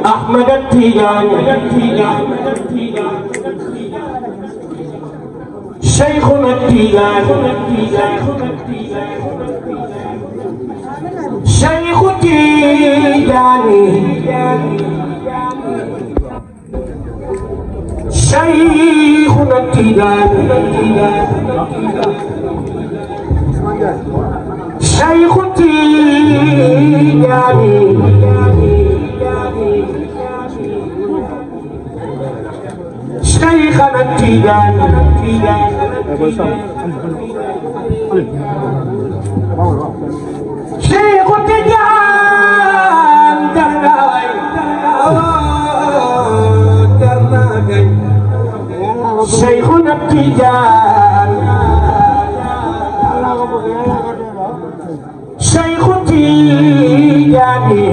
أحمد التيجاني شيخنا التيجاني شيخ التيجاني شيخنا التيجاني شيخ التيجاني شيخنا التيجاني شيخ التيجاني شيخنا التيجاني شيخ التيجاني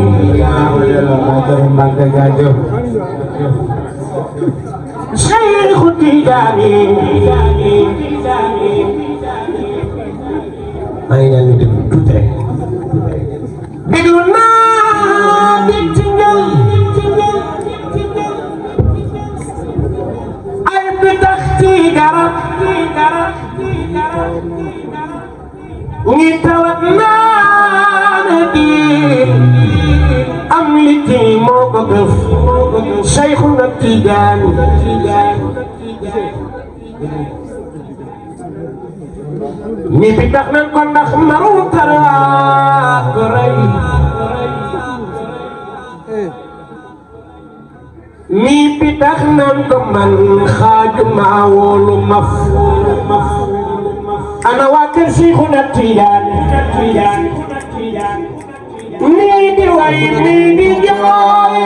شيخ التيجاني أين الدكتور بدونا بتنجل أي بتختي درب نتونا ندي أملتي موقف شيخنا التيجاني ni pitax nan ko ndax maru tara ko ray ni pitax nan ko man xaju ma wolu maf ana wa kër Cheikhuna Tidiane ni di way ni di jooy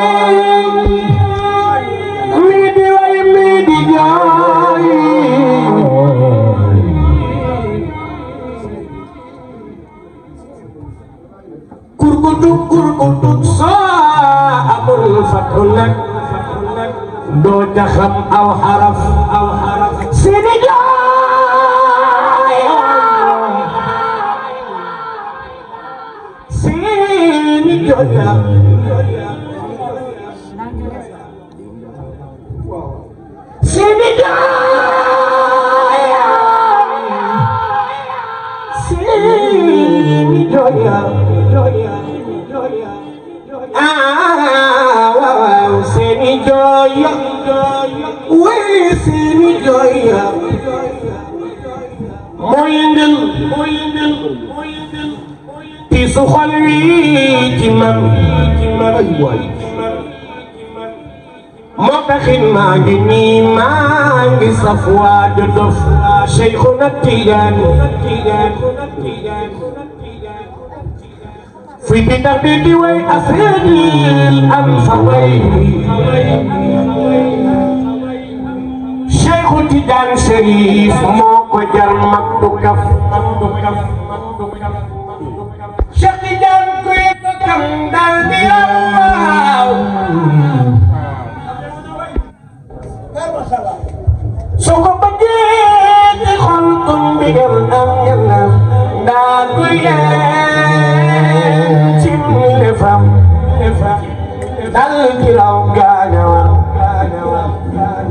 ni di way ni di jooy kurkutu saa amul fatu nag doo ca xam aw xaraf Sidi jooy Sidi jooy Sidi jooy Sidi jooy wow Sidi jooy way Sidi jooy mooy ndel ti su xol wi ci man moo taxit maa ngi nii maa ngi saf waa de dof Cheikhuna Tidiane fuy pitax di way aseni am sa way Cheikhu Tidiane Chérif moo ko jar mag du kaf Cheikh Tidiane kuy kam dal di waaw soo ko bëggee ci xol tum bigam am ngana daa kuy ci mi fam dal ci raw gaañawa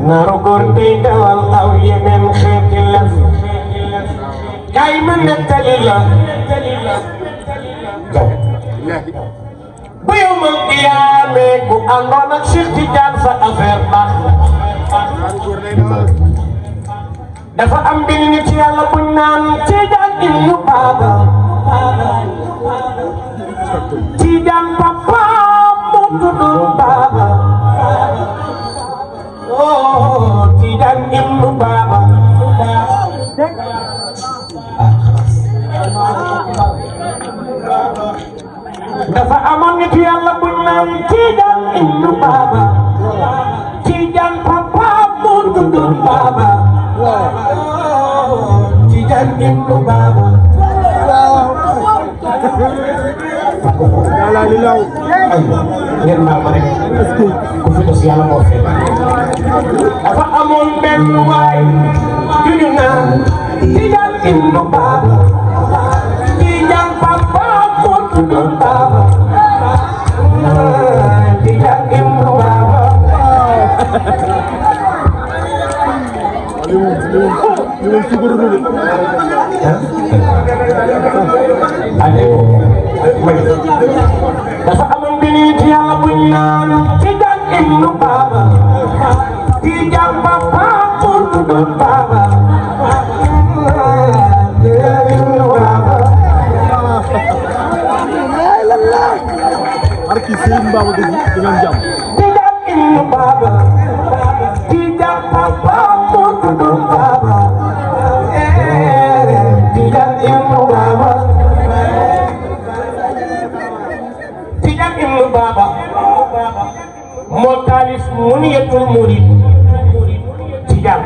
naru góor bi dawal aw yeneen xeeti laf kay ma nettali la bu yow ma qiyaamee ku àndoon ak Cheikh Tidiane sa affaire baax dafa am benn nit ci Yàlla buñ naan Tidiane ibnu Baba Tidiane papa mu tudd Baba oh Tidiane ibnu Baba dafa amoon nit ci Yàlla buñ naan Tidiane ibnu Baba Tidiane papa mu tudd Baba Tidiane ibnu Baba la li law ngeen ma rek ku fi des Yàlla moo fi dafa amoon benn waay ñu naan Tijaan ibnu Baba Tijaan papa moo tuddoon Baba Tijaan ibnu Baba dafa amoon benn ci Yàlla bu ñu naan Tijaan ibnu Baba Tijaan papa moo tuddoon Baba Tijaan ibnu Baba Arki Serigne Baba di ngeen jàmm Tijaan ibnu Baba Tijaan papa moo tuddoon Baba Tijaan ibnu Baba Tijaan ibnu Baba moo taalif Muniyatul Murid Tijaan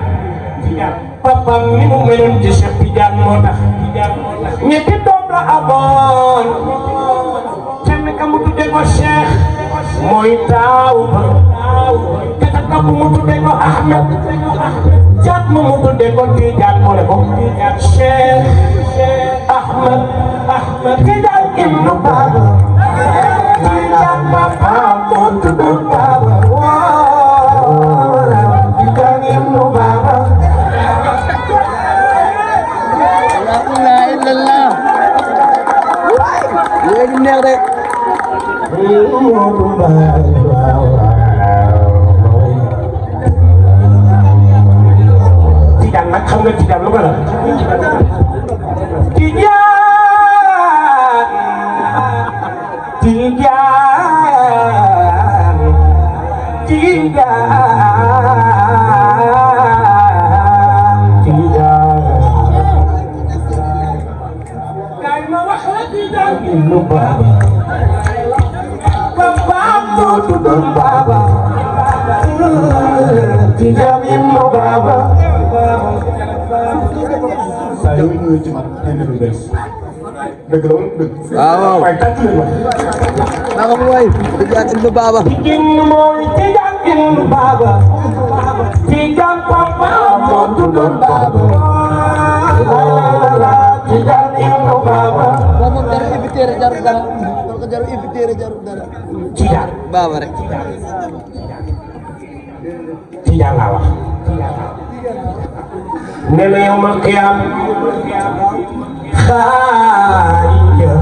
papa mi mu meloon ci Cheikh Tijaan moo tax ñetti doom la amoon kenn ka mu tudde ko Cheikh mooy taaw ba ka mu tudde ko Ahmed jaat mu tudde ko Tijaan moo ne ko Cheikh Ahmed Tijaan ibnu Baba Tijaan papa moo tudde Baba Tijaan ibnu Baba léegi neex de Tijaan nag xam nga Tijaan lu ko la Tijaan kay ma wax la Tijaan ibnu Baba papa moo tuddoon Baba Tijaan ibnu Baba saa yoo ñëwee ci man indi lu bees dëgg la wala dëgg waaw waaye tàcc leen ma naka mu waay Tijaan ibnu Baba Tijaan mooy Tijaan ibnu Baba Tijaan papa moo tuddoon Baba Tijaan ibnu Baba moom jarul invité jarul dara ko jarul invité jarul dara Tijaan Baba rek Tijaan laa wax nee na yow man xiyaam xaarija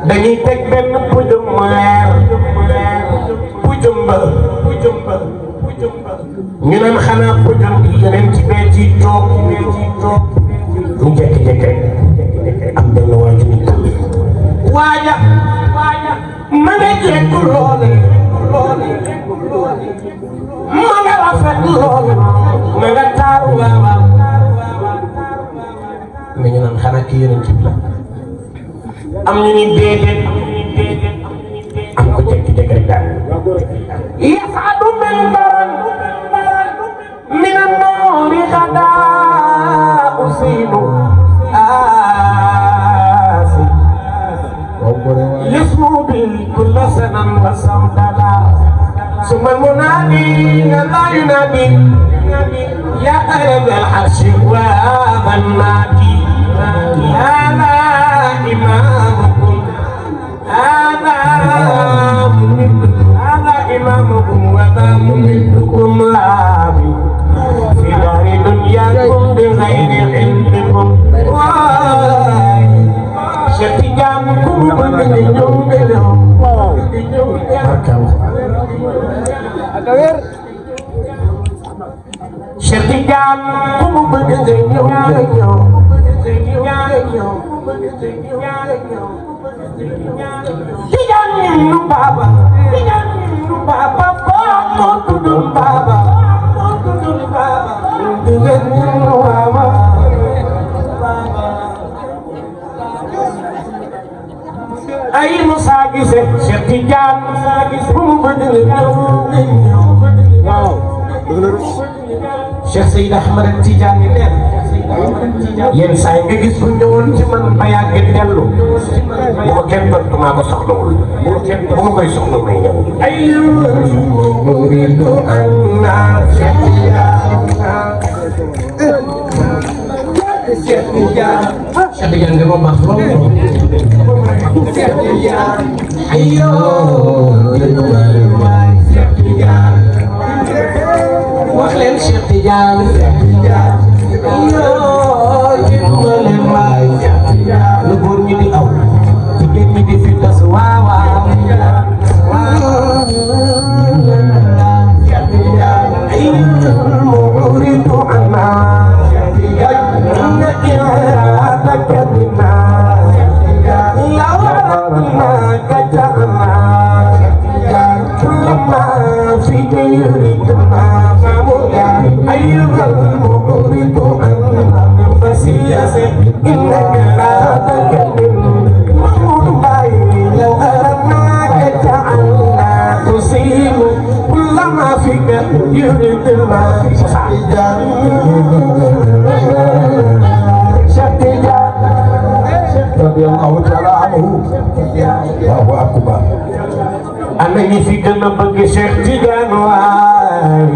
dañuy teg benn pujum mu leer pujum ba ñu naan xanaa pujum bi yeneen ci bee ci toog ñu jékki-jékki am benn waaju nit waaja ma nga jekku loole ma nga rafet loole ma nga taaru waaw mais ñu naan xanaa kii yeneen ci bi la am ñu ni déedéet am ko jékki-jékki rek daal yasadu min baran min an-nuuri xadaa usiinu aasi يسمو به كل سنة وسوداء ثم المنادي لا ينادي يا أهل العرش والنادي هذا إمامكم هذا إمامكم وذا ممدكم لابي في دار دنياكم بغير علمكم Cheikh Tidiane ku mu bëgg nga ñëw nga ñëw Cheikh Tidiane ku mu bëgg nga ñëw nga ñëw Tidiane ibnu Baba papa moo tuddoon Baba Tidiane ibnu Baba ay Moussa Guissé Cheikh Tidiane bu mu bëgg nga ñëw waaw Cheikh Seydi Ahmed Tidiane nee yenn saa yi nga gis bu ñëwoon ci man ba yàgg dellu bu ko kenn tontu maa ko soxlawul bu ma koy soxla may ñëw ay muridu anna Cheikh Tidiane dama baax lool Cheikh Tidiane ayo Cheikh Tidiane wax leen Cheikh Tidiane ayo lu góor ñi di aw jigéen ñi di fi tas waaw waaw muridu anna radiyallahu ta'ala anhu Allahu akbar ana ñi fi gën a bëgg Cheikh Tidiane waay